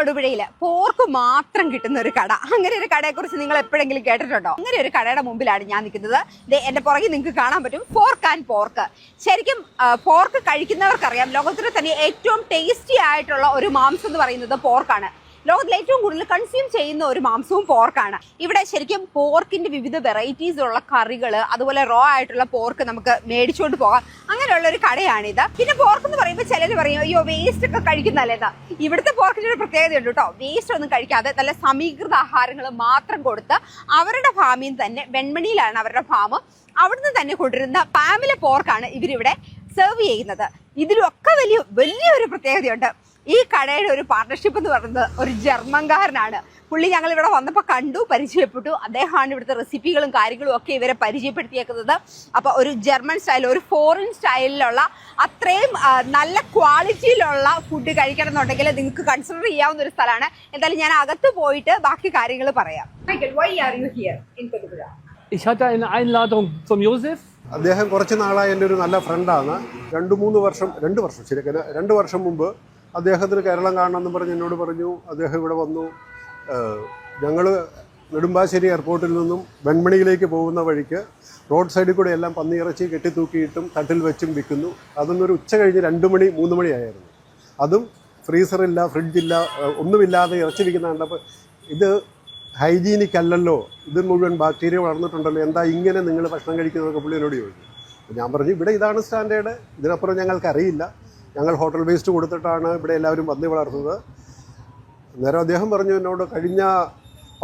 തൊടുപുഴയില് pork മാത്രം കിട്ടുന്ന ഒരു കട. അങ്ങനെ ഒരു കടയെക്കുറിച്ച് നിങ്ങൾ എപ്പോഴെങ്കിലും കേട്ടിട്ടുണ്ടോ? അങ്ങനെ ഒരു കടയുടെ മുമ്പിലാണ് ഞാൻ നിൽക്കുന്നത്. എന്റെ പുറകിൽ നിങ്ങൾക്ക് കാണാൻ പറ്റും ഫോർക്ക് ആൻഡ് പോർക്ക്. ശരിക്കും പോർക്ക് കഴിക്കുന്നവർക്കറിയാം, ലോകത്തിലെ തന്നെ ഏറ്റവും ടേസ്റ്റി ആയിട്ടുള്ള ഒരു മാംസം എന്ന് പറയുന്നത് പോർക്കാണ്. ലോകത്തിൽ ഏറ്റവും കൂടുതൽ കൺസ്യൂം ചെയ്യുന്ന ഒരു മാംസവും പോർക്കാണ്. ഇവിടെ ശരിക്കും പോർക്കിന്റെ വിവിധ വെറൈറ്റീസ് ഉള്ള കറികൾ, അതുപോലെ റോ ആയിട്ടുള്ള പോർക്ക് നമുക്ക് മേടിച്ചുകൊണ്ട് പോകാം. അങ്ങനെയുള്ള ഒരു കടയാണിത്. പിന്നെ പോർക്ക് എന്ന് പറയുമ്പോൾ ചിലർ പറയും അയ്യോ വേസ്റ്റ് ഒക്കെ കഴിക്കുന്നല്ലേതാ. ഇവിടുത്തെ പോർക്കിന്റെ ഒരു പ്രത്യേകത ഉണ്ട് കേട്ടോ. വേസ്റ്റ് ഒന്നും കഴിക്കാതെ നല്ല സമീകൃത ആഹാരങ്ങൾ മാത്രം കൊടുത്ത് അവരുടെ ഫാമിൽ തന്നെ, വെൺമണിയിലാണ് അവരുടെ ഫാം, അവിടുന്ന് തന്നെ കൊണ്ടുവരുന്ന ഫാമിലെ പോർക്കാണ് ഇവരിവിടെ സെർവ് ചെയ്യുന്നത്. ഇതിലൊക്കെ വലിയൊരു പ്രത്യേകതയുണ്ട്. ഈ കടയുടെ ഒരു പാർട്ണർഷിപ്പ് എന്ന് പറയുന്നത് ഒരു ജർമ്മൻകാരനാണ്. പുള്ളി ഞങ്ങൾ ഇവിടെ വന്നപ്പോൾ കണ്ടു, പരിചയപ്പെട്ടു. അദ്ദേഹമാണ് ഇവിടുത്തെ റെസിപ്പികളും കാര്യങ്ങളും ഒക്കെ ഇവരെ പരിചയപ്പെടുത്തിയേക്കുന്നത്. അപ്പോൾ ഒരു ജർമ്മൻ സ്റ്റൈൽ, ഒരു ഫോറിൻ സ്റ്റൈലിലുള്ള അത്രയും നല്ല ക്വാളിറ്റിയിലുള്ള ഫുഡ് കഴിക്കണം എന്നുണ്ടെങ്കിൽ നിങ്ങൾക്ക് കൺസിഡർ ചെയ്യാവുന്ന ഒരു സ്ഥലമാണ്. എന്തായാലും ഞാൻ അകത്ത് പോയിട്ട് ബാക്കി കാര്യങ്ങൾ പറയാം. Why are you here in Tirupura? Ich hatte eine Einladung vom Josef. അദ്ദേഹം കുറച്ച് നാളായി എൻ്റെ ഒരു നല്ല ഫ്രണ്ടാണ്. 2 വർഷം മുമ്പ് അദ്ദേഹത്തിന് കേരളം കാണണമെന്ന് പറഞ്ഞ് എന്നോട് പറഞ്ഞു. അദ്ദേഹം ഇവിടെ വന്നു. ഞങ്ങൾ നെടുമ്പാശ്ശേരി എയർപോർട്ടിൽ നിന്നും വെൺമണിയിലേക്ക് പോകുന്ന വഴിക്ക് റോഡ് സൈഡിൽ കൂടെ എല്ലാം പന്നിയിറച്ചി കെട്ടിത്തൂക്കിയിട്ടും തട്ടിൽ വെച്ചും വിൽക്കുന്നു. അതൊന്നൊരു ഉച്ച കഴിഞ്ഞ് 2 മണി 3 മണിയായിരുന്നു. അതും ഫ്രീസറില്ല, ഫ്രിഡ്ജില്ല, ഒന്നുമില്ലാതെ ഇറച്ചി വിൽക്കുന്ന കണ്ടപ്പോൾ ഇത് ഹൈജീനിക് അല്ലല്ലോ, ഇത് മുഴുവൻ ബാക്ടീരിയ വളർന്നിട്ടുണ്ടല്ലോ, എന്താ ഇങ്ങനെ നിങ്ങൾ ഭക്ഷണം കഴിക്കുന്നതൊക്കെ പുള്ളി എന്നോട് ചോദിച്ചു. ഞാൻ പറഞ്ഞു ഇവിടെ ഇതാണ് സ്റ്റാൻഡേർഡ്, ഇതിനപ്പുറം ഞങ്ങൾക്കറിയില്ല, ഞങ്ങൾ ഹോട്ടൽ വേസ്റ്റ് കൊടുത്തിട്ടാണ് ഇവിടെ എല്ലാവരും പന്നി വളർത്തുന്നത്. അന്നേരം അദ്ദേഹം പറഞ്ഞു എന്നോട് കഴിഞ്ഞ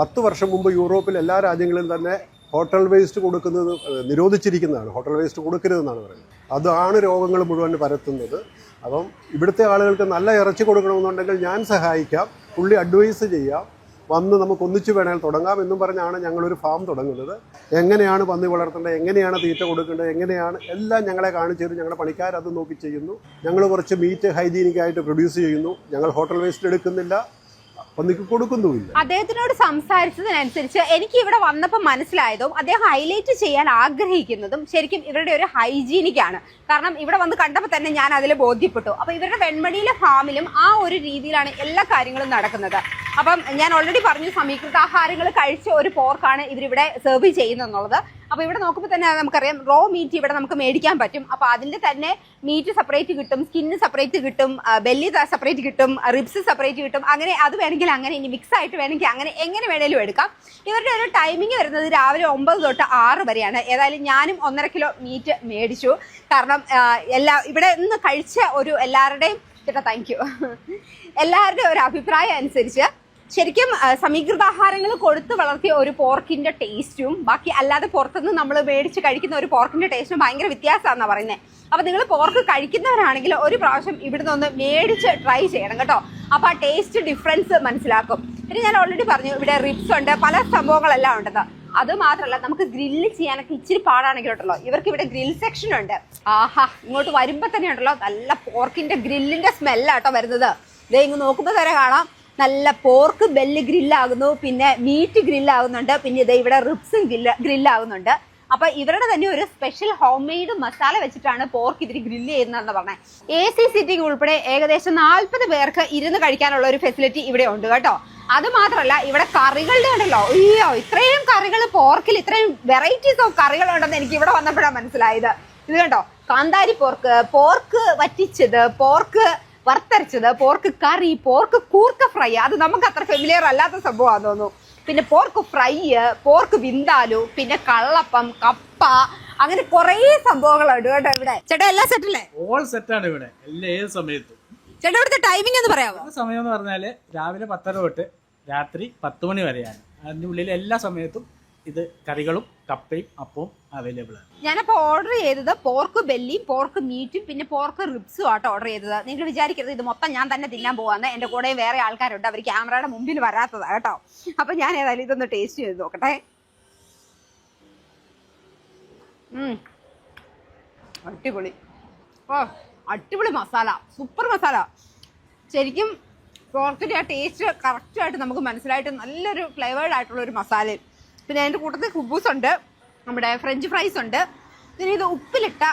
10 വർഷം മുമ്പ് യൂറോപ്പിൽ എല്ലാ രാജ്യങ്ങളിലും തന്നെ ഹോട്ടൽ വേസ്റ്റ് കൊടുക്കുന്നത് നിരോധിച്ചിരിക്കുന്നതാണ്. ഹോട്ടൽ വേസ്റ്റ് കൊടുക്കരുതെന്നാണ് പറയുന്നത്. അതാണ് രോഗങ്ങൾ മുഴുവൻ പരത്തുന്നത്. അപ്പം ഇവിടുത്തെ ആളുകൾക്ക് നല്ല ഇറച്ചി കൊടുക്കണമെന്നുണ്ടെങ്കിൽ ഞാൻ സഹായിക്കാം, പുള്ളി അഡ്വൈസ് ചെയ്യാം, വന്ന് നമുക്ക് ഒന്നിച്ച് വേണമെങ്കിൽ തുടങ്ങാം എന്നും പറഞ്ഞാണ് ഞങ്ങളൊരു ഫാം തുടങ്ങുന്നത്. എങ്ങനെയാണ് പന്നി വളർത്തേണ്ടത്, എങ്ങനെയാണ് തീറ്റ കൊടുക്കേണ്ടത്, എങ്ങനെയാണ് എല്ലാം ഞങ്ങളെ കാണിച്ചു തരും. ഞങ്ങളുടെ പണിക്കാരത് നോക്കി ചെയ്യുന്നു. ഞങ്ങൾ കുറച്ച് മീറ്റ് ഹൈജീനിക്കായിട്ട് പ്രൊഡ്യൂസ് ചെയ്യുന്നു. ഞങ്ങൾ ഹോട്ടൽ വേസ്റ്റ് എടുക്കുന്നില്ല, പന്നിക്ക് കൊടുക്കുന്നുമില്ല. അദ്ദേഹത്തിനോട് സംസാരിച്ചതിനനുസരിച്ച് എനിക്ക് ഇവിടെ വന്നപ്പോൾ മനസ്സിലായതും അദ്ദേഹം ഹൈലൈറ്റ് ചെയ്യാൻ ആഗ്രഹിക്കുന്നതും ശരിക്കും ഇവരുടെ ഒരു ഹൈജീനിക് ആണ്. കാരണം ഇവിടെ വന്ന് കണ്ടപ്പോൾ തന്നെ ഞാൻ അതിൽ ബോധ്യപ്പെട്ടു. അപ്പോൾ ഇവരുടെ വെൺമണിയിലെ ഫാമിലും ആ ഒരു രീതിയിലാണ് എല്ലാ കാര്യങ്ങളും നടക്കുന്നത്. അപ്പം ഞാൻ ഓൾറെഡി പറഞ്ഞു, സമീകൃത ആഹാരങ്ങൾ കഴിച്ച ഒരു പോർക്കാണ് ഇവരിവിടെ സെർവ് ചെയ്യുന്നതെന്നുള്ളത്. അപ്പോൾ ഇവിടെ നോക്കുമ്പോൾ തന്നെ നമുക്കറിയാം റോ മീറ്റ് ഇവിടെ നമുക്ക് മേടിക്കാൻ പറ്റും. അപ്പോൾ അതിൻ്റെ തന്നെ മീറ്റ് സെപ്പറേറ്റ് കിട്ടും, സ്കിന്ന് സെപ്പറേറ്റ് കിട്ടും, ബെല്ലി സെപ്പറേറ്റ് കിട്ടും, റിബ്സ് സെപ്പറേറ്റ് കിട്ടും. അങ്ങനെ അത് വേണമെങ്കിൽ അങ്ങനെ, ഇനി മിക്സ് ആയിട്ട് വേണമെങ്കിൽ അങ്ങനെ, എങ്ങനെ വേണേലും എടുക്കാം. ഇവരുടെ ഒരു ടൈമിംഗ് വരുന്നത് രാവിലെ 9 തൊട്ട് 6 വരെയാണ്. ഏതായാലും ഞാനും 1.5 കിലോ മീറ്റ് മേടിച്ചു. കാരണം ഇവിടെ നിന്ന് കഴിച്ച ഒരു എല്ലാവരുടെയും താങ്ക് യു, എല്ലാവരുടെയും ഒരു അഭിപ്രായം അനുസരിച്ച് ശരിക്കും സമീകൃതാഹാരങ്ങൾ കൊടുത്ത് വളർത്തിയ ഒരു പോർക്കിന്റെ ടേസ്റ്റും ബാക്കി അല്ലാതെ പുറത്തുനിന്ന് നമ്മൾ മേടിച്ച് കഴിക്കുന്ന ഒരു പോർക്കിന്റെ ടേസ്റ്റും ഭയങ്കര വ്യത്യാസമാണെന്നാണ് പറയുന്നത്. അപ്പോൾ നിങ്ങൾ പോർക്ക് കഴിക്കുന്നവരാണെങ്കിൽ ഒരു പ്രാവശ്യം ഇവിടുന്ന് ഒന്ന് മേടിച്ച് ട്രൈ ചെയ്യണം കേട്ടോ. അപ്പോൾ ആ ടേസ്റ്റ് ഡിഫറൻസ് മനസ്സിലാക്കും. പിന്നെ ഞാൻ ഓൾറെഡി പറഞ്ഞു ഇവിടെ റിബ്സ് ഉണ്ട്, പല സംഭവങ്ങളെല്ലാം ഉണ്ടെന്ന്. അത് മാത്രമല്ല നമുക്ക് ഗ്രില്ല് ചെയ്യാനൊക്കെ ഇച്ചിരി പാടാണെങ്കിൽ ഉണ്ടല്ലോ, ഇവർക്ക് ഇവിടെ ഗ്രിൽ സെക്ഷൻ ഉണ്ട്. ആഹാ, ഇങ്ങോട്ട് വരുമ്പോൾ തന്നെ ഉണ്ടല്ലോ നല്ല പോർക്കിന്റെ ഗ്രില്ലിന്റെ സ്മെല്ലാട്ടോ വരുന്നത്. ഇതേ ഇങ്ങ് നോക്കുമ്പോൾ തന്നെ കാണാം നല്ല പോർക്ക് ബെല്ല് ഗ്രില്ലാകുന്നു, പിന്നെ മീറ്റ് ഗ്രില്ലാകുന്നുണ്ട്, പിന്നെ ഇതേ ഇവിടെ റിബ്സും ഗ്രില്ലാകുന്നുണ്ട്. അപ്പൊ ഇവരുടെ തന്നെ ഒരു സ്പെഷ്യൽ ഹോം മെയ്ഡ് മസാല വെച്ചിട്ടാണ് പോർക്ക് ഇവർ ഗ്രില്ല് ചെയ്യുന്നതെന്ന് പറഞ്ഞത്. AC സീറ്റിംഗ് ഉൾപ്പെടെ ഏകദേശം 40 പേർക്ക് ഇരുന്ന് കഴിക്കാനുള്ള ഒരു ഫെസിലിറ്റി ഇവിടെ ഉണ്ട് കേട്ടോ. അത് മാത്രമല്ല ഇവിടെ കറികളുടെ ഉണ്ടല്ലോ, അയ്യോ ഇത്രയും കറികൾ, പോർക്കിൽ ഇത്രയും വെറൈറ്റീസ് ഓഫ് കറികളുണ്ടെന്ന് എനിക്ക് ഇവിടെ വന്നപ്പോഴാണ് മനസ്സിലായത്. ഇത് കണ്ടോ, കാന്താരി പോർക്ക്, പോർക്ക് വറ്റിച്ചത്, പോർക്ക് വറുത്തരച്ചത്, പോർക്ക് കറി, പോർക്ക് കൂർക്ക ഫ്രൈ, അത് നമുക്ക് അത്ര ഫെമിലിയർ അല്ലാത്ത സംഭവമാണെന്ന് തോന്നുന്നു. പിന്നെ പോർക്ക് ഫ്രൈ, പോർക്ക് വിന്താലു, പിന്നെ കള്ളപ്പം, കപ്പ, അങ്ങനെ കുറേ സംഭവങ്ങളുണ്ട് കേട്ടോ ഇവിടെ. ചേട്ടാ എല്ലാം സെറ്റല്ലേ? ഓൾ സെറ്റാണ് ഇവിടെ, ഏത് സമയത്തും. ചേട്ടാ ഇവിടുത്തെ ടൈമിംഗ് എന്ന് പറയാമോ? സമയം എന്ന് പറഞ്ഞാല് രാവിലെ 10:30 തൊട്ട് രാത്രി 10 മണി വരെയാണ്. അതിന്റെ ഉള്ളിൽ എല്ലാ സമയത്തും ഇത് കറികളും കപ്പയും അപ്പവും അവൈലബിൾ ആണ്. ഞാനപ്പോൾ ഓർഡർ ചെയ്തത് പോർക്ക് ബെല്ലിയും പോർക്ക് മീറ്റും പിന്നെ പോർക്ക് റിബ്സും ആട്ടോ ഓർഡർ ചെയ്തത്. നിങ്ങൾ വിചാരിക്കരുത് ഇത് മൊത്തം ഞാൻ തന്നെ തിന്നാൻ പോവാന്ന്. എൻ്റെ കൂടെ വേറെ ആൾക്കാരുണ്ട്, അവർ ക്യാമറയുടെ മുമ്പിൽ വരാത്തതാണ് കേട്ടോ. അപ്പം ഞാൻ ഏതായാലും ഇതൊന്ന് ടേസ്റ്റ് ചെയ്ത് നോക്കട്ടെ. അടിപൊളി, ഓ അടിപൊളി മസാല, സൂപ്പർ മസാല. ശരിക്കും പോർക്കിൻ്റെ ആ ടേസ്റ്റ് കറക്റ്റായിട്ട് നമുക്ക് മനസ്സിലായിട്ട് നല്ലൊരു ഫ്ലേവേർഡ് ആയിട്ടുള്ളൊരു മസാലയും. പിന്നെ അതിൻ്റെ കൂട്ടത്തിൽ കുബൂസ് ഉണ്ട്, നമ്മുടെ ഫ്രഞ്ച് ഫ്രൈസ് ഉണ്ട്, പിന്നെ ഇത് ഉപ്പിലിട്ട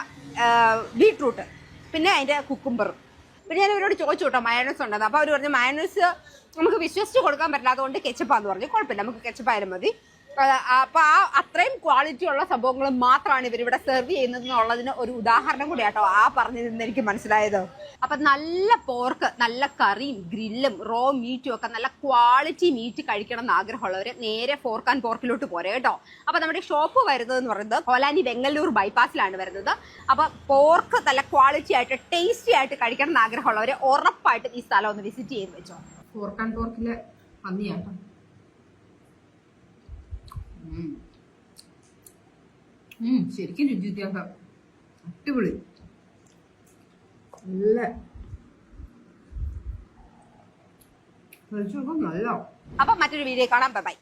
ബീട്രൂട്ട്, പിന്നെ അതിൻ്റെ കുക്കുംബറും. പിന്നെ ഞാൻ ഇവരോട് ചോദിച്ചു കേട്ടോ മയോണൈസ് ഉണ്ടെന്ന്. അപ്പോൾ അവർ പറഞ്ഞു മയോണൈസ് നമുക്ക് വിശ്വസിച്ച് കൊടുക്കാൻ പറ്റാത്തതുകൊണ്ട് കെച്ചപ്പാന്ന് പറഞ്ഞു. കുഴപ്പമില്ല, നമുക്ക് കെച്ചപ്പായാലും മതി. അപ്പോൾ അത്രയും ക്വാളിറ്റി ഉള്ള സംഭവങ്ങൾ മാത്രമാണ് ഇവരിവിടെ സെർവ് ചെയ്യുന്നത് എന്നുള്ളതിന് ഒരു ഉദാഹരണം കൂടി കേട്ടോ ആ പറഞ്ഞതിൽ എനിക്ക് മനസ്സിലായത്. അപ്പം നല്ല പോർക്ക്, നല്ല കറിയും ഗ്രില്ലും റോ മീറ്റും ഒക്കെ നല്ല ക്വാളിറ്റി മീറ്റ് കഴിക്കണം എന്ന് ആഗ്രഹമുള്ളവർ നേരെ ഫോർക്ക് ആൻഡ് പോർക്കിലോട്ട് പോരെ കേട്ടോ. അപ്പോൾ നമ്മുടെ ഷോപ്പ് വരുന്നതെന്ന് പറയുന്നത് കൊലാനി വെങ്ങല്ലൂർ ബൈപ്പാസിലാണ് വരുന്നത്. അപ്പോൾ പോർക്ക് നല്ല ക്വാളിറ്റി ആയിട്ട് ടേസ്റ്റി ആയിട്ട് കഴിക്കണം എന്ന് ആഗ്രഹമുള്ളവർ ഉറപ്പായിട്ട് ഈ സ്ഥലം ഒന്ന് വിസിറ്റ് ചെയ്ത് വെച്ചോ. ഫോർക്ക് ആൻഡ് പോർക്കിലെ പന്നിയാട്ടോ. ശരിക്കും രുചി വ്യത്യാസം, അടിപൊളി, നല്ല നല്ല. അപ്പൊ മറ്റൊരു വീഡിയോ കാണാം. ബൈ.